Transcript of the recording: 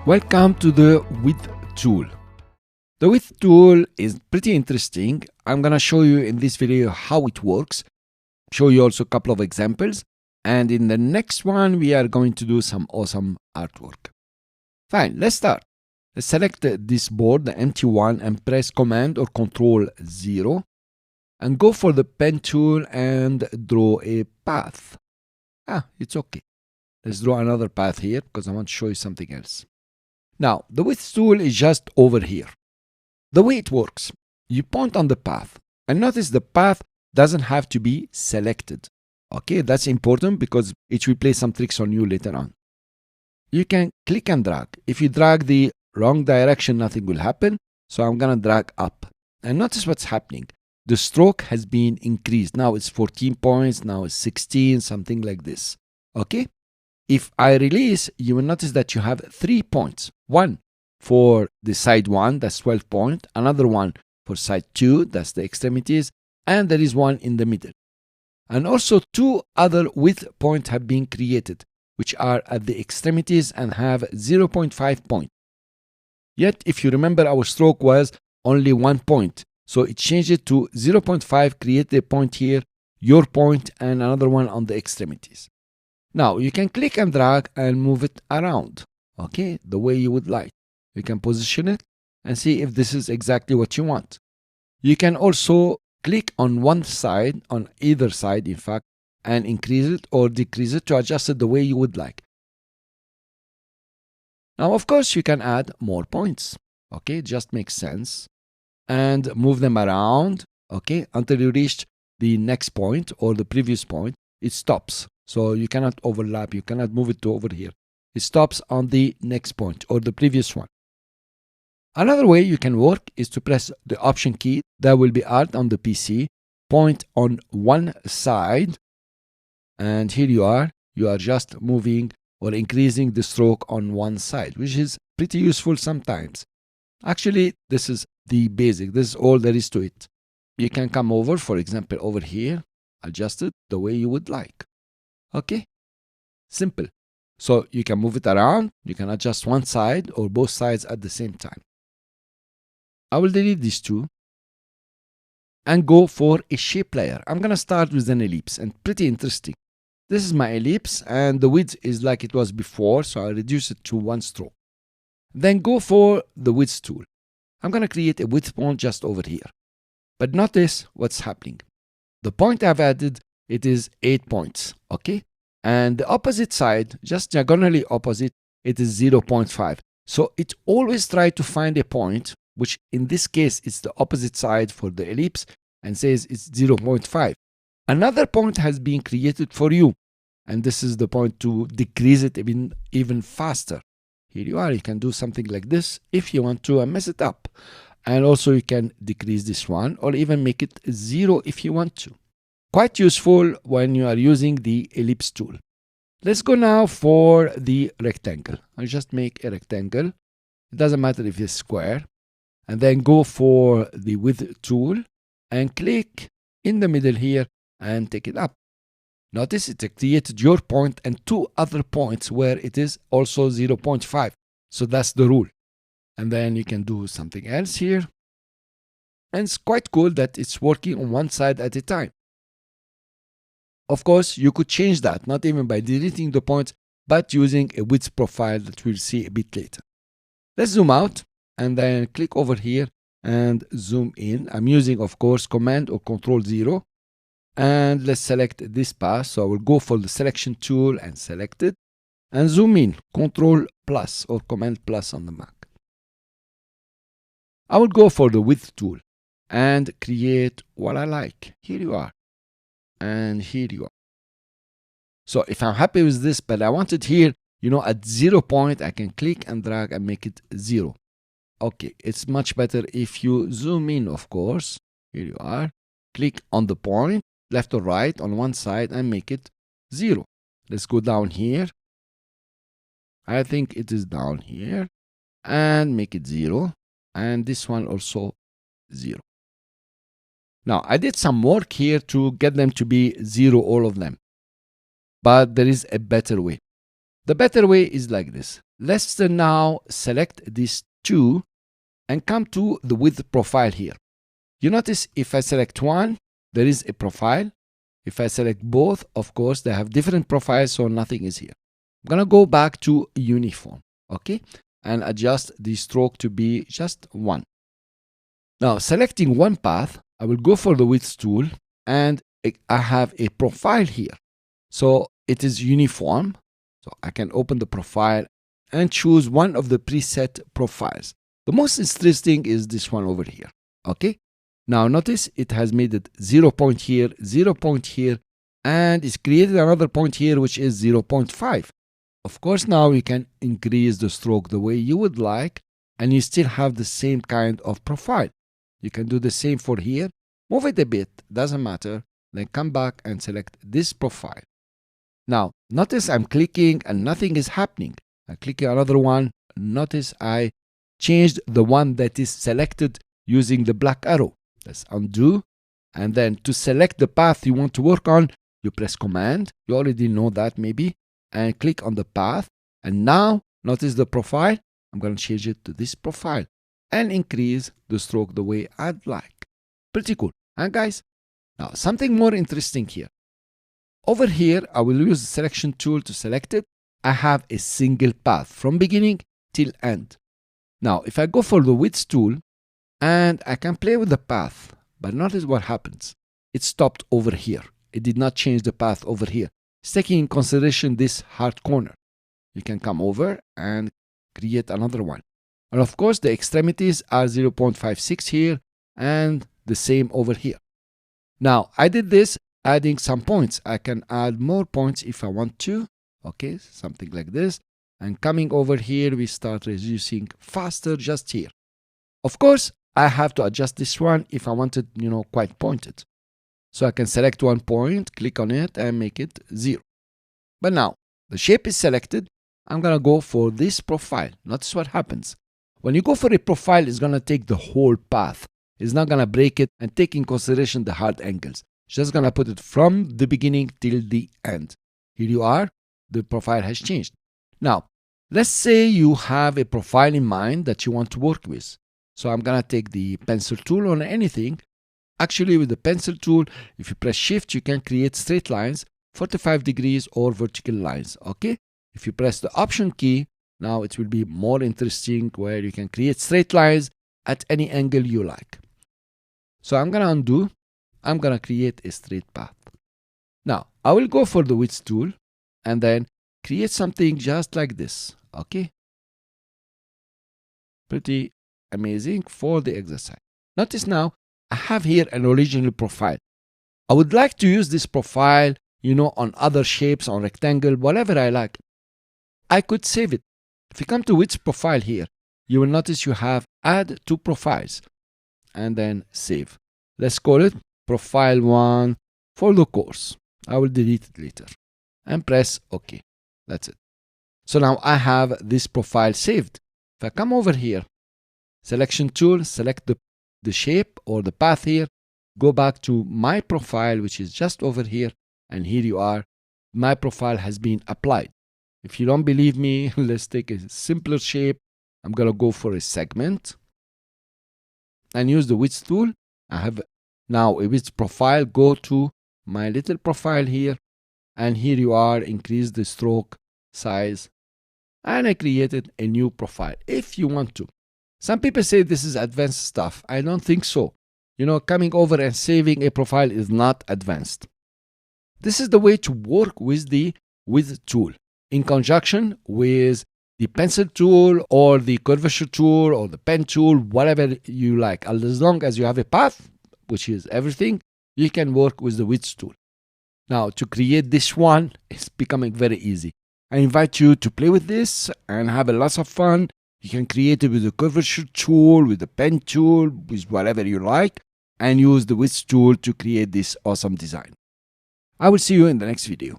Welcome to the width tool. The width tool is pretty interesting. I'm gonna show you in this video how it works, show you also a couple of examples, and in the next one we are going to do some awesome artwork. Fine, let's start. Let's select this board, the empty one, and press Command or Control 0 and go for the pen tool and draw a path. It's okay. Let's draw another path here because I want to show you something else. Now, the width tool is just over here. The way it works, you point on the path, and notice the path doesn't have to be selected. Okay, that's important because it will play some tricks on you later on. You can click and drag. If you drag the wrong direction, nothing will happen. So I'm gonna drag up. And notice what's happening. The stroke has been increased. Now it's 14 points, now it's 16, something like this. Okay? If I release, you will notice that you have 3 points. One for the side 1, that's 12 points. Another one for side 2, that's the extremities. And there is one in the middle. And also 2 other width points have been created, which are at the extremities and have 0.5 point. Yet, if you remember, our stroke was only 1 point. So it changed it to 0.5, create a point here, your point, and another one on the extremities. Now, you can click and drag and move it around, okay, the way you would like. You can position it and see if this is exactly what you want. You can also click on one side, on either side, in fact, and increase it or decrease it to adjust it the way you would like. Now, of course, you can add more points, okay, it just makes sense, and move them around, okay, until you reach the next point or the previous point. It stops. So you cannot overlap, you cannot move it to over here. It stops on the next point or the previous one. Another way you can work is to press the Option key. That will be Alt on the PC. Point on one side. And here you are just moving or increasing the stroke on one side, which is pretty useful sometimes. Actually, this is the basic. This is all there is to it. You can come over, for example, over here, adjust it the way you would like. Okay, simple. So you can move it around, you can adjust one side or both sides at the same time. I will delete these two and go for a shape layer. I'm gonna start with an ellipse, and pretty interesting. This is my ellipse and the width is like it was before, so I'll reduce it to 1 stroke. Then go for the width tool. I'm gonna create a width point just over here. But notice what's happening. The point I've added, it is 8 points, okay? And the opposite side, just diagonally opposite, it is 0.5. So it always tries to find a point, which in this case is the opposite side for the ellipse, and says it's 0.5. Another point has been created for you, and this is the point to decrease it even faster. Here you are, you can do something like this if you want to mess it up. And also you can decrease this one or even make it 0 if you want to. Quite useful when you are using the ellipse tool. Let's go now for the rectangle. I'll just make a rectangle. It doesn't matter if it's square. And then go for the width tool and click in the middle here and take it up. Notice it created your point and 2 other points where it is also 0.5. So that's the rule. And then you can do something else here. And it's quite cool that it's working on one side at a time. Of course, you could change that, not even by deleting the points, but using a width profile that we'll see a bit later. Let's zoom out and then click over here and zoom in. I'm using, of course, Command or Control 0. And let's select this path. So I will go for the selection tool and select it. And zoom in, Control plus or Command plus on the Mac. I will go for the width tool and create what I like. Here you are. And here you are. So if I'm happy with this, but I want it here, at 0 point, I can click and drag and make it 0. Okay, it's much better if you zoom in, of course. Here you are. Click on the point, left or right on one side and make it 0. Let's go down here. I think it is down here. And make it 0. And this one also 0. Now, I did some work here to get them to be 0, all of them. But there is a better way. The better way is like this. Let's now select these two and come to the width profile here. You notice if I select one, there is a profile. If I select both, of course, they have different profiles, so nothing is here. I'm going to go back to uniform, okay, and adjust the stroke to be just 1. Now, selecting one path, I will go for the width tool, and I have a profile here. So it is uniform. So I can open the profile and choose one of the preset profiles. The most interesting is this one over here, okay? Now notice it has made it 0 point here, 0 point here, and it's created another point here, which is 0.5. Of course, now you can increase the stroke the way you would like, and you still have the same kind of profile. You can do the same for here. Move it a bit, doesn't matter. Then come back and select this profile. Now, notice I'm clicking and nothing is happening. I click another one. Notice I changed the one that is selected using the black arrow. Let's undo. And then to select the path you want to work on, you press Command. You already know that maybe. And click on the path. And now, notice the profile. I'm going to change it to this profile and increase the stroke the way I'd like. Pretty cool. And guys, now something more interesting here. Over here, I will use the selection tool to select it. I have a single path from beginning till end. Now, if I go for the width tool, and I can play with the path, but notice what happens. It stopped over here. It did not change the path over here. It's taking in consideration this hard corner. You can come over and create another one. And of course, the extremities are 0.56 here and the same over here. Now, I did this adding some points. I can add more points if I want to. Okay, something like this. And coming over here, we start reducing faster just here. Of course, I have to adjust this one if I want it, quite pointed. So I can select one point, click on it, and make it 0. But now, the shape is selected. I'm going to go for this profile. Notice what happens. When you go for a profile, it's going to take the whole path. It's not going to break it and take in consideration the hard angles. It's just going to put it from the beginning till the end. Here you are. The profile has changed. Now, let's say you have a profile in mind that you want to work with. So I'm going to take the pencil tool on anything. Actually, with the pencil tool, if you press Shift, you can create straight lines, 45 degrees or vertical lines, okay? If you press the Option key, now it will be more interesting where you can create straight lines at any angle you like. So I'm going to undo. I'm going to create a straight path. Now, I will go for the width tool and then create something just like this, okay? Pretty amazing for the exercise. Notice now, I have here an original profile. I would like to use this profile, on other shapes, on rectangle, whatever I like. I could save it. If you come to width profile here, you will notice you have add to profiles and then save. Let's call it profile 1 for the course. I will delete it later and press OK. That's it. So now I have this profile saved. If I come over here, selection tool, select the shape or the path here, go back to my profile, which is just over here, and here you are. My profile has been applied. If you don't believe me, let's take a simpler shape. I'm going to go for a segment and use the width tool. I have now a width profile. Go to my little profile here, and here you are. Increase the stroke size, and I created a new profile if you want to. Some people say this is advanced stuff. I don't think so. Coming over and saving a profile is not advanced. This is the way to work with the width tool in conjunction with the pencil tool or the curvature tool or the pen tool, whatever you like. As long as you have a path, which is everything, you can work with the width tool. Now, to create this one, it's becoming very easy. I invite you to play with this and have a lot of fun. You can create it with the curvature tool, with the pen tool, with whatever you like, and use the width tool to create this awesome design. I will see you in the next video.